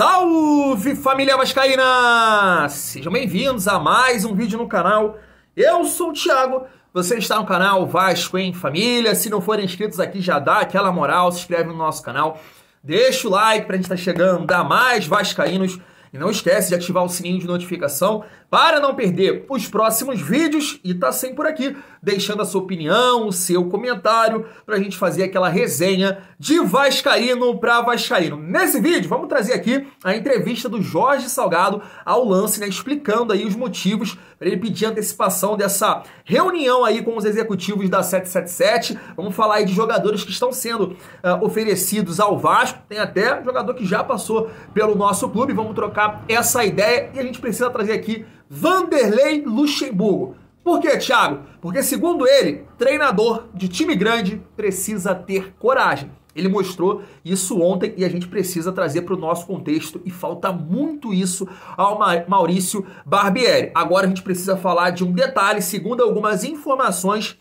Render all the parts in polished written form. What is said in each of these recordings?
Salve, família vascaína! Sejam bem-vindos a mais um vídeo no canal. Eu sou o Thiago, você está no canal Vasco em Família. Se não forem inscritos aqui, já dá aquela moral, se inscreve no nosso canal. Deixa o like pra gente estar chegando a mais vascaínos. E não esquece de ativar o sininho de notificação para não perder os próximos vídeos. E tá sempre por aqui, deixando a sua opinião, o seu comentário, pra gente fazer aquela resenha de vascaíno para vascaíno. Nesse vídeo, vamos trazer aqui a entrevista do Jorge Salgado ao Lance, né, explicando aí os motivos para ele pedir antecipação dessa reunião aí com os executivos da 777. Vamos falar aí de jogadores que estão sendo oferecidos ao Vasco. Tem até jogador que já passou pelo nosso clube. Vamos trocar essa ideia e a gente precisa trazer aqui Vanderlei Luxemburgo. Por quê, Thiago? Porque, segundo ele, treinador de time grande precisa ter coragem. Ele mostrou isso ontem e a gente precisa trazer para o nosso contexto e falta muito isso ao Maurício Barbieri. Agora a gente precisa falar de um detalhe. Segundo algumas informações,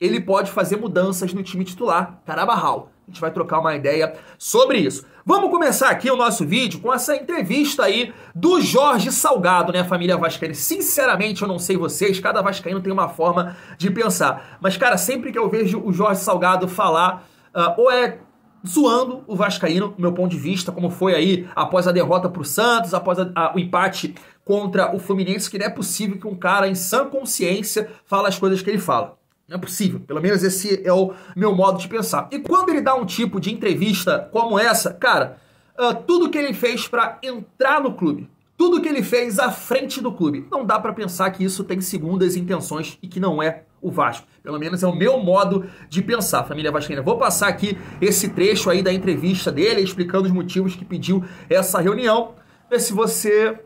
ele pode fazer mudanças no time titular, Carabarral. A gente vai trocar uma ideia sobre isso. Vamos começar aqui o nosso vídeo com essa entrevista aí do Jorge Salgado, né, família vascaína? Sinceramente, eu não sei vocês, cada vascaíno tem uma forma de pensar. Mas, cara, sempre que eu vejo o Jorge Salgado falar, ou é zoando o vascaíno, do meu ponto de vista, como foi aí após a derrota pro Santos, após o empate contra o Fluminense, que não é possível que um cara em sã consciência fale as coisas que ele fala. Não é possível. Pelo menos esse é o meu modo de pensar. E quando ele dá um tipo de entrevista como essa, cara, tudo que ele fez para entrar no clube, tudo que ele fez à frente do clube, não dá para pensar que isso tem segundas intenções e que não é o Vasco. Pelo menos é o meu modo de pensar, família vascaína. Vou passar aqui esse trecho aí da entrevista dele, explicando os motivos que pediu essa reunião. Ver se você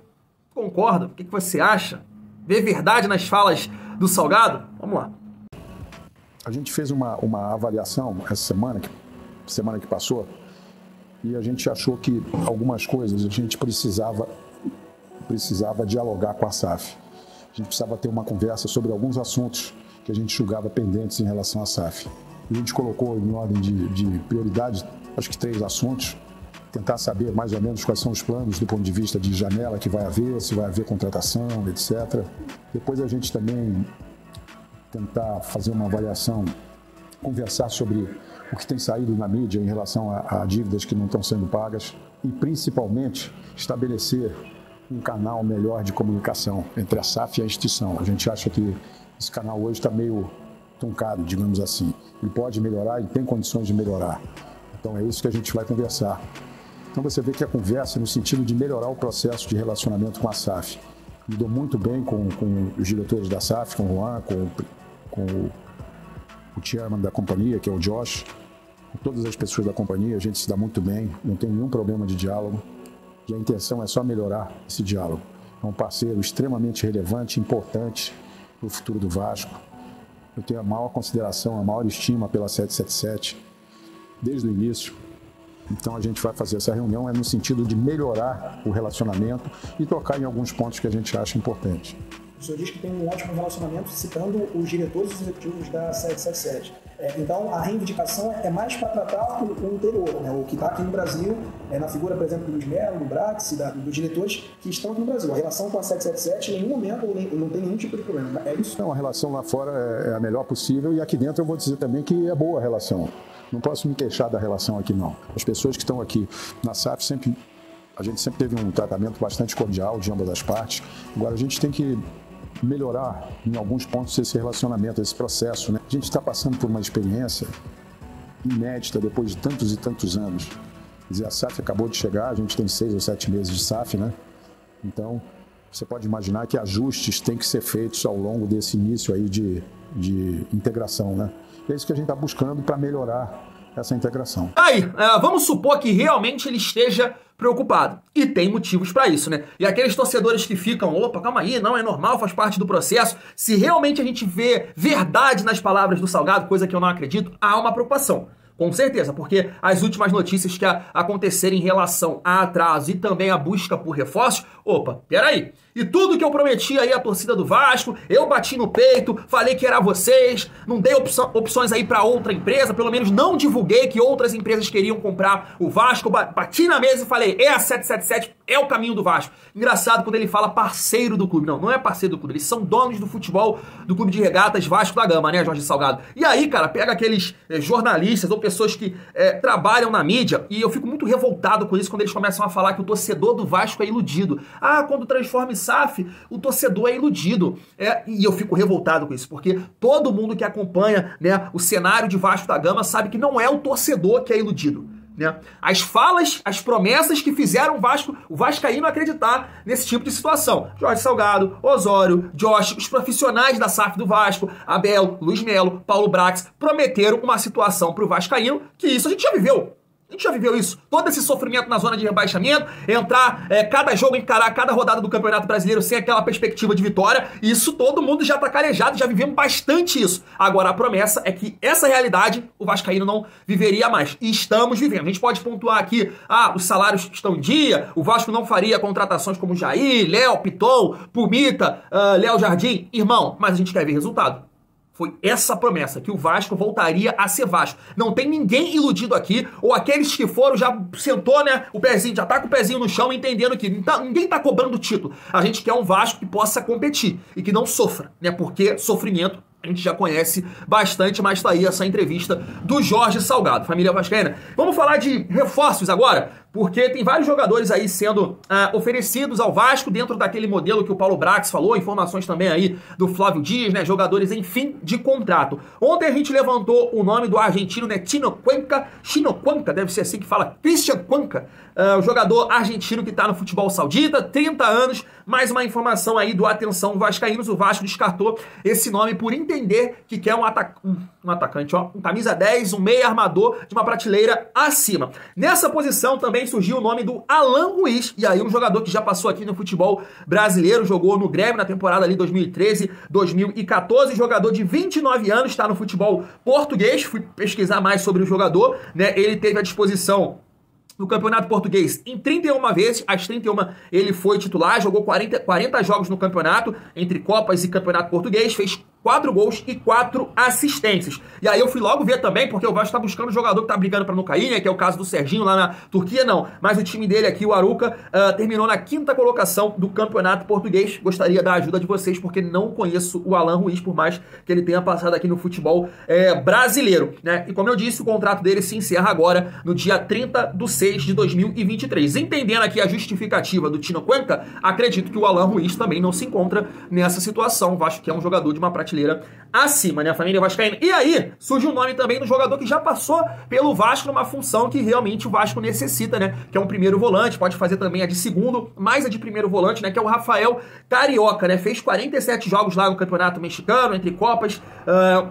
concorda, o que você acha? Vê verdade nas falas do Salgado? Vamos lá. A gente fez uma avaliação essa semana que passou, e a gente achou que algumas coisas a gente precisava dialogar com a SAF. A gente precisava ter uma conversa sobre alguns assuntos que a gente julgava pendentes em relação à SAF. A gente colocou em ordem de prioridade, acho que 3 assuntos, tentar saber mais ou menos quais são os planos do ponto de vista de janela que vai haver, se vai haver contratação, etc. Depois a gente também tentar fazer uma avaliação, conversar sobre o que tem saído na mídia em relação a dívidas que não estão sendo pagas e, principalmente, estabelecer um canal melhor de comunicação entre a SAF e a instituição. A gente acha que esse canal hoje está meio truncado, digamos assim. Ele pode melhorar e tem condições de melhorar. Então é isso que a gente vai conversar. Então você vê que a conversa é no sentido de melhorar o processo de relacionamento com a SAF. Me dou muito bem com os diretores da SAF, com o Juan, com o chairman da companhia, que é o Josh, com todas as pessoas da companhia, a gente se dá muito bem, não tem nenhum problema de diálogo, e a intenção é só melhorar esse diálogo. É um parceiro extremamente relevante, importante para o futuro do Vasco. Eu tenho a maior consideração, a maior estima pela 777, desde o início. Então a gente vai fazer essa reunião no sentido de melhorar o relacionamento e tocar em alguns pontos que a gente acha importante. O senhor diz que tem um ótimo relacionamento citando os diretores e os executivos da 777. Então, a reivindicação é mais para tratar o interior, né? O que está aqui no Brasil, na figura, por exemplo, do Luiz Melo, do Brax, dos diretores que estão aqui no Brasil. A relação com a 777, em nenhum momento, não tem nenhum tipo de problema. É isso? Não, a relação lá fora é a melhor possível e aqui dentro eu vou dizer também que é boa a relação. Não posso me queixar da relação aqui, não. As pessoas que estão aqui na SAF, a gente sempre teve um tratamento bastante cordial de ambas as partes. Agora, a gente tem que melhorar em alguns pontos esse relacionamento, esse processo, né? A gente está passando por uma experiência inédita depois de tantos e tantos anos. Quer dizer, a SAF acabou de chegar, a gente tem 6 ou 7 meses de SAF, né? Então, você pode imaginar que ajustes têm que ser feitos ao longo desse início aí de integração, né? É isso que a gente está buscando para melhorar essa integração. Aí, vamos supor que realmente ele esteja preocupado. E tem motivos para isso, né? E aqueles torcedores que ficam, opa, calma aí, não é normal, faz parte do processo. Se realmente a gente vê verdade nas palavras do Salgado, coisa que eu não acredito, há uma preocupação. Com certeza, porque as últimas notícias que aconteceram em relação a atraso e também a busca por reforços, opa, peraí. E tudo que eu prometi aí à torcida do Vasco, eu bati no peito, falei que era vocês, não dei opções aí para outra empresa, pelo menos não divulguei que outras empresas queriam comprar o Vasco, bati na mesa e falei, a 777 é o caminho do Vasco. Engraçado quando ele fala parceiro do clube. Não, não é parceiro do clube, eles são donos do futebol do Clube de Regatas Vasco da Gama, né, Jorge Salgado? E aí, cara, pega aqueles jornalistas ou pessoas que trabalham na mídia, e eu fico muito revoltado com isso quando eles começam a falar que o torcedor do Vasco é iludido. Ah, quando transforma em SAF, o torcedor é iludido. E eu fico revoltado com isso, porque todo mundo que acompanha, né, o cenário de Vasco da Gama sabe que não é o torcedor que é iludido. Né? As falas, as promessas que fizeram o vascaíno acreditar nesse tipo de situação. Jorge Salgado, Osório, Josh, os profissionais da SAF do Vasco, Abel, Luiz Melo, Paulo Brax, prometeram uma situação para o vascaíno que isso a gente já viveu. A gente já viveu isso. Todo esse sofrimento na zona de rebaixamento, entrar cada jogo, encarar cada rodada do Campeonato Brasileiro sem aquela perspectiva de vitória, isso todo mundo já tá calejado, já vivemos bastante isso. Agora, a promessa é que essa realidade o vascaíno não viveria mais. E estamos vivendo. A gente pode pontuar aqui, os salários estão em dia, o Vasco não faria contratações como Jair, Léo, Piton, Pumita, Léo Jardim. Irmão, mas a gente quer ver resultado. Foi essa promessa, que o Vasco voltaria a ser Vasco. Não tem ninguém iludido aqui, ou aqueles que foram, já sentou, né, o pezinho, já tá com o pezinho no chão, entendendo que ninguém tá cobrando o título. A gente quer um Vasco que possa competir e que não sofra, né, porque sofrimento a gente já conhece bastante, mas tá aí essa entrevista do Jorge Salgado, família vascaína. Vamos falar de reforços agora, porque tem vários jogadores aí sendo oferecidos ao Vasco dentro daquele modelo que o Paulo Brax falou, informações também aí do Flávio Dias, né, jogadores em fim de contrato. Ontem a gente levantou o nome do argentino, né, Chino Cuenca, deve ser assim que fala, Christian Cuenca, o jogador argentino que está no futebol saudita, 30 anos, mais uma informação aí do Atenção Vascaínos, o Vasco descartou esse nome por entender que quer um atacante, um camisa 10, um meia armador de uma prateleira acima. Nessa posição também surgiu o nome do Alan Ruiz, e aí um jogador que já passou aqui no futebol brasileiro, jogou no Grêmio na temporada ali 2013, 2014, jogador de 29 anos, está no futebol português, fui pesquisar mais sobre o jogador, né, ele teve à disposição no Campeonato Português em 31 vezes, as 31 ele foi titular, jogou 40 jogos no campeonato, entre Copas e Campeonato Português, fez 4 gols e 4 assistências. E aí eu fui logo ver também, porque o Vasco tá buscando um jogador que tá brigando pra não cair, né, que é o caso do Serginho lá na Turquia, não. Mas o time dele aqui, o Arouca, terminou na 5ª colocação do Campeonato Português. Gostaria da ajuda de vocês, porque não conheço o Alan Ruiz, por mais que ele tenha passado aqui no futebol brasileiro, né. E como eu disse, o contrato dele se encerra agora, no dia 30/6 de 2023. Entendendo aqui a justificativa do Chino Cuenca, acredito que o Alan Ruiz também não se encontra nessa situação. O Vasco que é um jogador de uma prateleira acima, né, a família vascaína. E aí, surge o nome também do jogador que já passou pelo Vasco numa função que realmente o Vasco necessita, né, que é um primeiro volante, pode fazer também a de segundo, mais a de primeiro volante, né, que é o Rafael Carioca, né, fez 47 jogos lá no Campeonato Mexicano, entre Copas,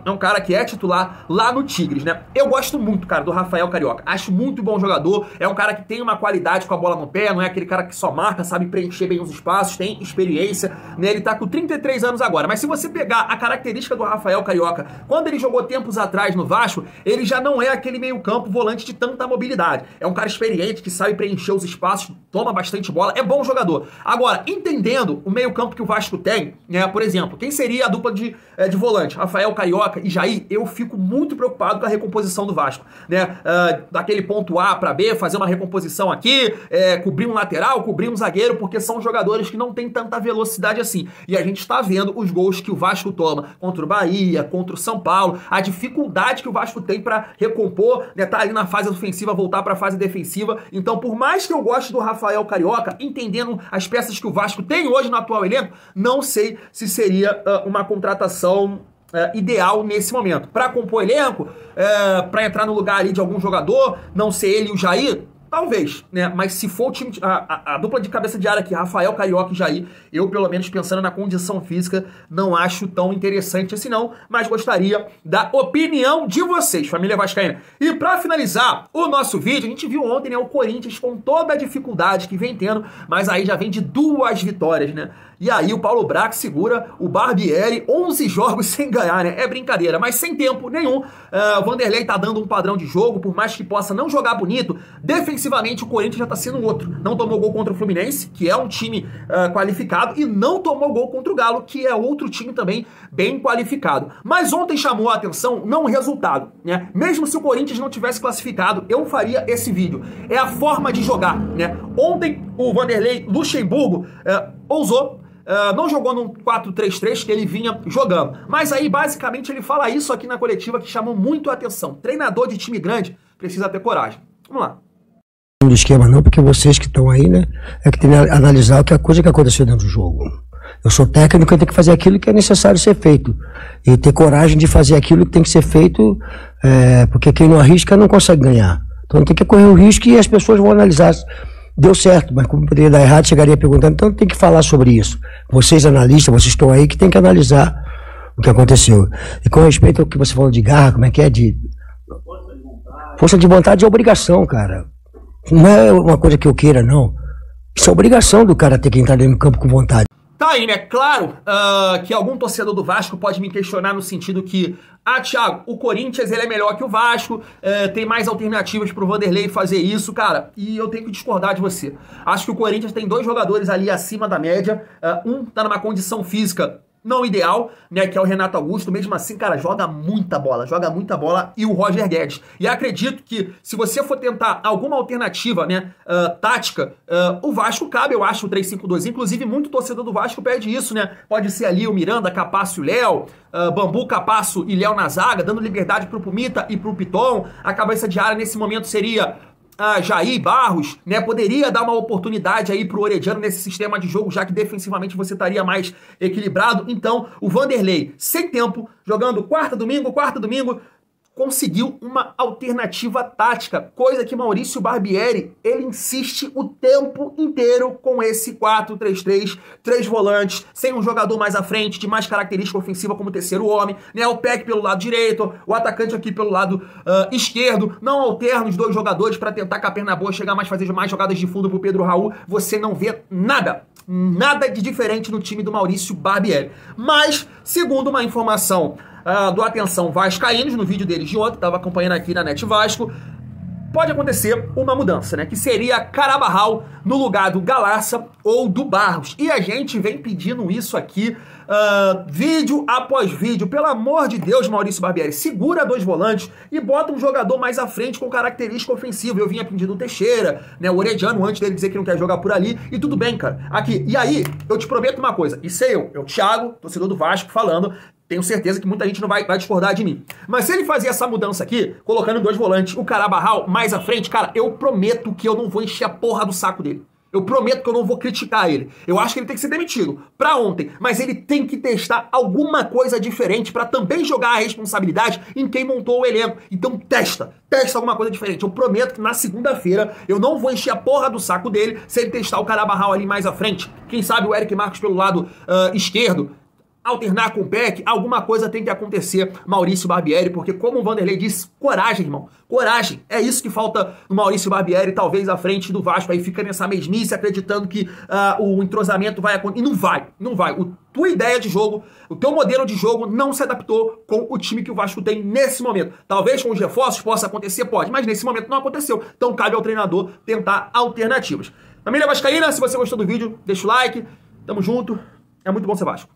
é um cara que é titular lá no Tigres, né. Eu gosto muito, cara, do Rafael Carioca, acho muito bom jogador, é um cara que tem uma qualidade com a bola no pé, não é aquele cara que só marca, sabe preencher bem os espaços, tem experiência, né, ele tá com 33 anos agora, mas se você pegar a característica do Rafael Carioca, quando ele jogou tempos atrás no Vasco, ele já não é aquele meio-campo volante de tanta mobilidade. É um cara experiente, que sabe preencher os espaços, toma bastante bola, é bom jogador. Agora, entendendo o meio-campo que o Vasco tem, né, por exemplo, quem seria a dupla de volante? Rafael Carioca e Jair, eu fico muito preocupado com a recomposição do Vasco, né? Daquele ponto A para B, fazer uma recomposição aqui, cobrir um lateral, cobrir um zagueiro, porque são jogadores que não têm tanta velocidade assim. E a gente está vendo os gols que o Vasco toma contra o Bahia, contra o São Paulo, a dificuldade que o Vasco tem para recompor, né, tá ali na fase ofensiva, voltar para a fase defensiva. Então, por mais que eu goste do Rafael Carioca, entendendo as peças que o Vasco tem hoje no atual elenco, não sei se seria uma contratação ideal nesse momento. Para compor elenco, para entrar no lugar ali de algum jogador, não ser ele e o Jair, Talvez, né? Mas se for o time, a dupla de cabeça de área aqui, Rafael, Carioca e Jair, eu, pelo menos pensando na condição física, não acho tão interessante assim não, mas gostaria da opinião de vocês, família vascaína. E pra finalizar o nosso vídeo, a gente viu ontem, né, o Corinthians com toda a dificuldade que vem tendo, mas aí já vem de 2 vitórias, né? E aí o Paulo Brax segura o Barbieri 11 jogos sem ganhar, né? É brincadeira, mas sem tempo nenhum. O Vanderlei tá dando um padrão de jogo, por mais que possa não jogar bonito, defensivamente o Corinthians já tá sendo outro. Não tomou gol contra o Fluminense, que é um time qualificado, e não tomou gol contra o Galo, que é outro time também bem qualificado. Mas ontem chamou a atenção não o resultado, né? Mesmo se o Corinthians não tivesse classificado, eu faria esse vídeo. É a forma de jogar, né? Ontem o Vanderlei Luxemburgo ousou. Não jogou no 4-3-3 que ele vinha jogando. Mas aí, basicamente, ele fala isso aqui na coletiva que chamou muito a atenção. Treinador de time grande precisa ter coragem. Vamos lá. Do esquema não, porque vocês que estão aí, né, é que tem que analisar o que a coisa que aconteceu dentro do jogo. Eu sou técnico, eu tenho que fazer aquilo que é necessário ser feito. E ter coragem de fazer aquilo que tem que ser feito, porque quem não arrisca não consegue ganhar. Então tem que correr o risco e as pessoas vão analisar. Deu certo, mas como poderia dar errado, chegaria perguntando, então tem que falar sobre isso. Vocês analistas, vocês estão aí que tem que analisar o que aconteceu. E com respeito ao que você falou de garra, como é que é de... Força de vontade é obrigação, cara. Não é uma coisa que eu queira, não. Isso é obrigação do cara ter que entrar dentro do campo com vontade. Tá aí, né? Claro que algum torcedor do Vasco pode me questionar no sentido que Thiago, o Corinthians ele é melhor que o Vasco, tem mais alternativas pro Vanderlei fazer isso, cara, e eu tenho que discordar de você. Acho que o Corinthians tem 2 jogadores ali acima da média, um tá numa condição física não ideal, né, que é o Renato Augusto. Mesmo assim, cara, joga muita bola, e o Roger Guedes. E acredito que se você for tentar alguma alternativa, né, tática, o Vasco cabe, eu acho, o 3-5-2. Inclusive, muito torcedor do Vasco pede isso, né? Pode ser ali o Miranda, Capasso e Léo, Bambu, Capasso e Léo na zaga, dando liberdade pro Pumita e pro Piton. A cabeça de área nesse momento seria Jair Barros, né? Poderia dar uma oportunidade aí pro Orediano nesse sistema de jogo, já que defensivamente você estaria mais equilibrado. Então, o Vanderlei, sem tempo, jogando quarta, domingo, conseguiu uma alternativa tática, coisa que Maurício Barbieri, ele insiste o tempo inteiro com esse 4-3-3, 3 volantes, sem um jogador mais à frente, de mais característica ofensiva como terceiro homem, né? O Peck pelo lado direito, o atacante aqui pelo lado esquerdo, não alterna os 2 jogadores para tentar com a perna boa, chegar mais, fazer mais jogadas de fundo pro Pedro Raul. Você não vê nada de diferente no time do Maurício Barbieri. Mas, segundo uma informação do Atenção Vascaínos, no vídeo deles de ontem, estava acompanhando aqui na Net Vasco, pode acontecer uma mudança, né? Que seria Carabarral no lugar do Galarça ou do Barros. E a gente vem pedindo isso aqui, vídeo após vídeo. Pelo amor de Deus, Maurício Barbieri, segura 2 volantes e bota um jogador mais à frente com característica ofensiva. Eu vinha pedindo o Teixeira, né? O Orediano, antes dele dizer que não quer jogar por ali. E tudo bem, cara. Aqui, e aí, eu te prometo uma coisa. Isso é eu, Thiago, torcedor do Vasco, falando. Tenho certeza que muita gente não vai discordar de mim. Mas se ele fazer essa mudança aqui, colocando 2 volantes, o Carabarral mais à frente, cara, eu prometo que eu não vou encher a porra do saco dele. Eu prometo que eu não vou criticar ele. Eu acho que ele tem que ser demitido pra ontem. Mas ele tem que testar alguma coisa diferente pra também jogar a responsabilidade em quem montou o elenco. Então testa alguma coisa diferente. Eu prometo que na segunda-feira eu não vou encher a porra do saco dele se ele testar o Carabarral ali mais à frente. Quem sabe o Eric Marcos pelo lado esquerdo. Alternar com o Peck, alguma coisa tem que acontecer, Maurício Barbieri, porque como o Vanderlei disse, coragem, irmão, coragem, é isso que falta no Maurício Barbieri, talvez à frente do Vasco, aí fica nessa mesmice, acreditando que o entrosamento vai acontecer, e não vai, tua ideia de jogo, o teu modelo de jogo não se adaptou com o time que o Vasco tem nesse momento, talvez com os reforços possa acontecer, pode, mas nesse momento não aconteceu, então cabe ao treinador tentar alternativas. Família vascaína, se você gostou do vídeo, deixa o like, tamo junto, é muito bom ser Vasco.